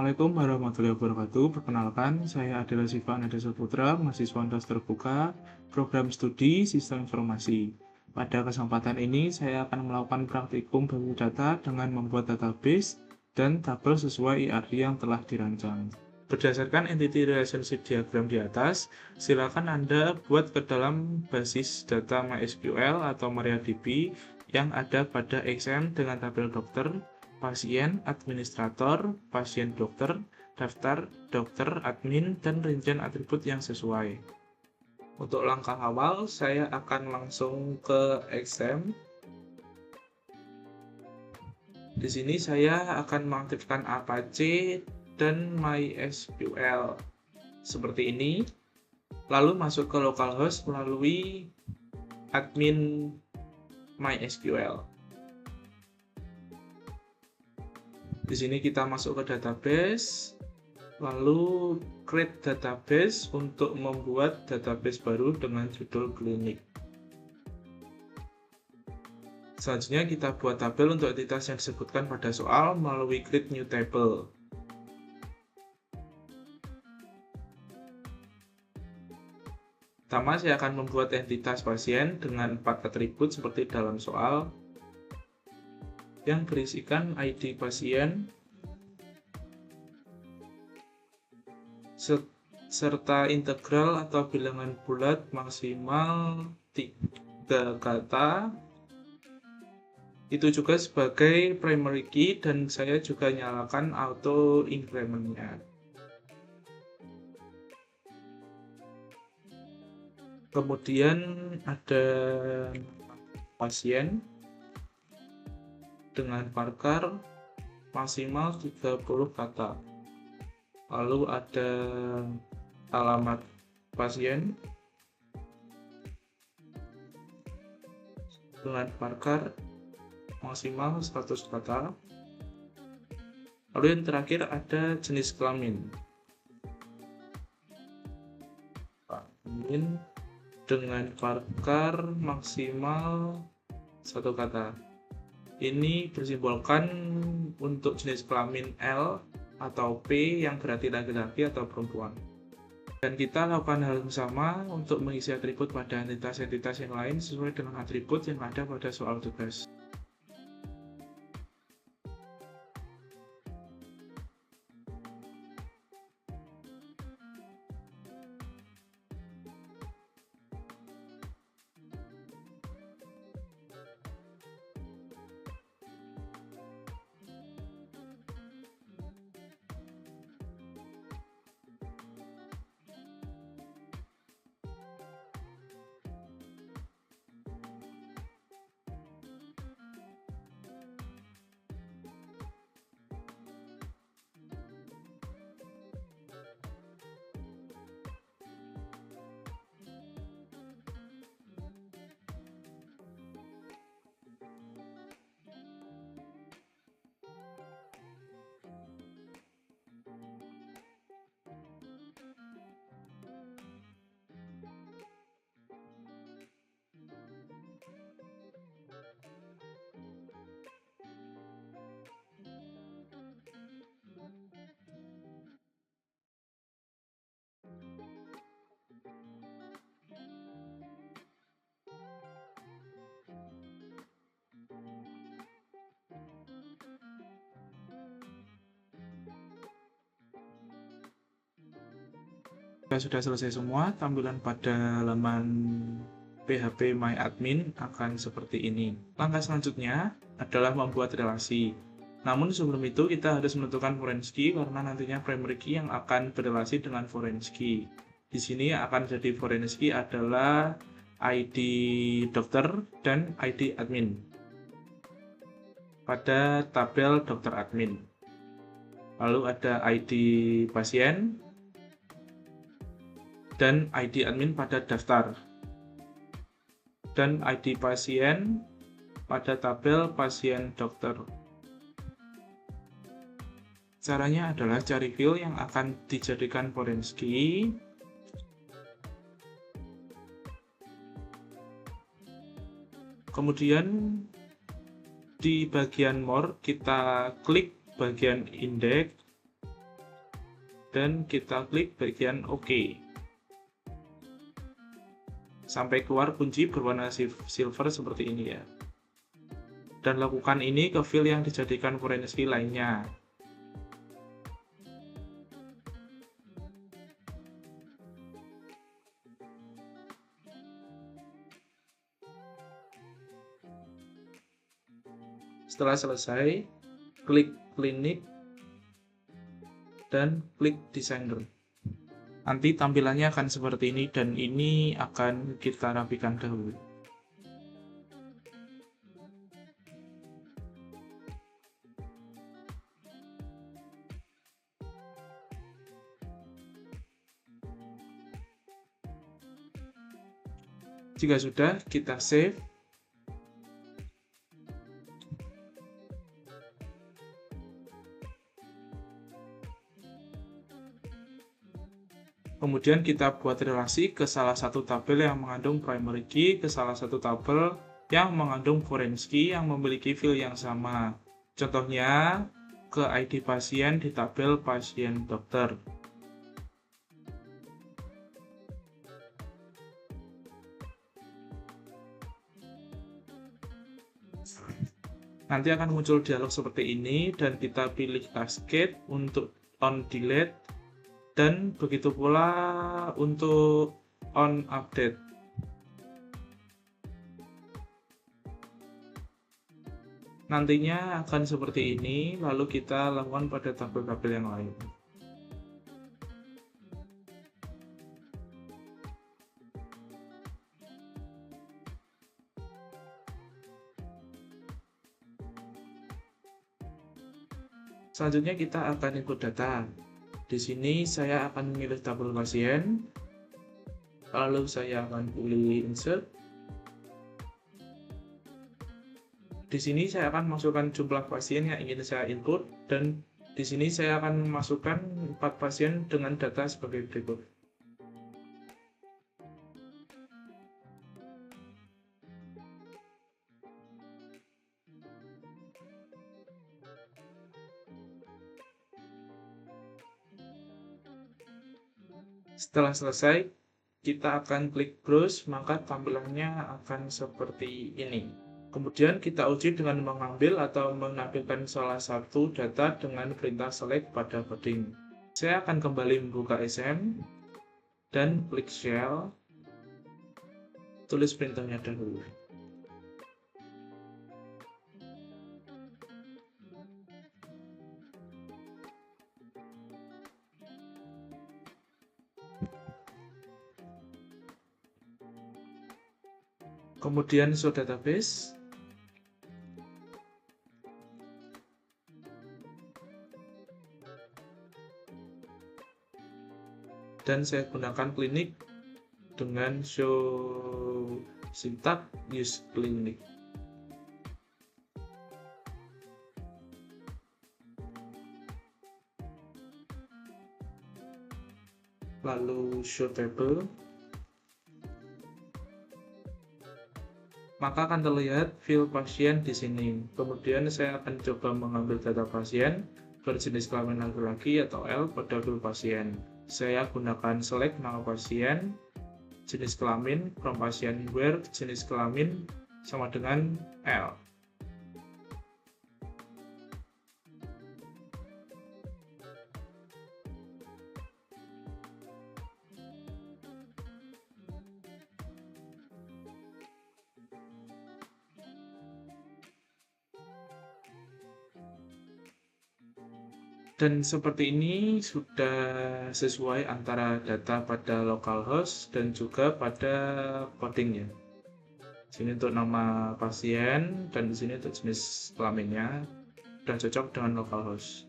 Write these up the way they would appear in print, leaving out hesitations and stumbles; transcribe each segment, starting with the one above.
Assalamualaikum warahmatullahi wabarakatuh. Perkenalkan, saya adalah Siva Nadasa Putra, mahasiswa Undas Terbuka, program studi Sistem Informasi. Pada kesempatan ini, saya akan melakukan praktikum baku data dengan membuat database dan tabel sesuai IRD yang telah dirancang. Berdasarkan entity relationship diagram di atas, silakan Anda buat ke dalam basis data MySQL atau MariaDB yang ada pada XM dengan tabel dokter, pasien, administrator, pasien dokter, daftar, dokter, admin, dan rincian atribut yang sesuai. Untuk langkah awal, saya akan langsung ke XM. Di sini saya akan mengaktifkan Apache dan MySQL seperti ini. Lalu masuk ke localhost melalui admin MySQL. Di sini kita masuk ke database, lalu create database untuk membuat database baru dengan judul klinik. Selanjutnya kita buat tabel untuk entitas yang disebutkan pada soal melalui create new table. Pertama, saya akan membuat entitas pasien dengan 4 atribut seperti dalam soal, yang berisikan ID pasien, serta integral atau bilangan bulat maksimal 3 kata. Itu juga sebagai primary key dan saya juga nyalakan auto increment-nya. Kemudian ada pasien dengan marker maksimal 30 kata. Lalu ada alamat pasien dengan marker maksimal 100 kata. Lalu yang terakhir ada jenis kelamin. Kelamin dengan marker maksimal 1 kata. Ini bersimbolkan untuk jenis kelamin L atau P yang berarti laki-laki atau perempuan. Dan kita lakukan hal yang sama untuk mengisi atribut pada entitas-entitas yang lain sesuai dengan atribut yang ada pada soal tugas. Jika sudah selesai semua, tampilan pada halaman PHP My Admin akan seperti ini. Langkah selanjutnya adalah membuat relasi. Namun sebelum itu kita harus menentukan foreign key karena nantinya primary key yang akan berrelasi dengan foreign key. Di sini akan jadi foreign key adalah ID dokter dan ID admin pada tabel dokter admin. Lalu ada ID pasien dan ID admin pada daftar, dan ID pasien pada tabel pasien dokter. Caranya adalah cari field yang akan dijadikan foreign key. Kemudian di bagian more kita klik bagian index dan kita klik bagian OK. Sampai keluar kunci berwarna silver seperti ini ya. Dan lakukan ini ke file yang dijadikan foreign key lainnya. Setelah selesai, klik klinik dan klik designer. Nanti tampilannya akan seperti ini dan ini akan kita rapikan dahulu. Jika sudah, kita save. Kemudian kita buat relasi ke salah satu tabel yang mengandung primary key, ke salah satu tabel yang mengandung foreign key yang memiliki field yang sama. Contohnya, ke ID pasien di tabel pasien dokter. Nanti akan muncul dialog seperti ini dan kita pilih cascade untuk on delete dan begitu pula untuk on update. Nantinya akan seperti ini, lalu kita lakukan pada tabel-tabel yang lain. Selanjutnya kita akan input data. Di sini saya akan memilih tabel pasien, lalu saya akan pilih insert. Di sini saya akan masukkan jumlah pasien yang ingin saya input dan di sini saya akan memasukkan 4 pasien dengan data sebagai berikut. Setelah selesai, kita akan klik browse, maka tampilannya akan seperti ini. Kemudian kita uji dengan mengambil atau menampilkan salah satu data dengan perintah select pada coding. Saya akan kembali membuka SM dan klik shell, tulis perintahnya dahulu. Kemudian show database. Dan saya gunakan klinik dengan show syntax use klinik. Lalu show table. Maka akan terlihat field pasien di sini. Kemudian saya akan coba mengambil data pasien berjenis kelamin laki-laki atau L pada field pasien. Saya gunakan select nama pasien, jenis kelamin, from pasien where, jenis kelamin sama dengan L. Dan seperti ini sudah sesuai antara data pada localhost dan juga pada codingnya. Sini untuk nama pasien dan di sini untuk jenis kelaminnya dan cocok dengan localhost.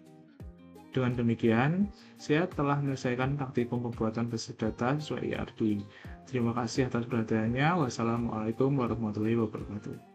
Dengan demikian, saya telah menyelesaikan praktikum pembuatan basis data sesuai IRD. Terima kasih atas perhatiannya. Wassalamualaikum warahmatullahi wabarakatuh.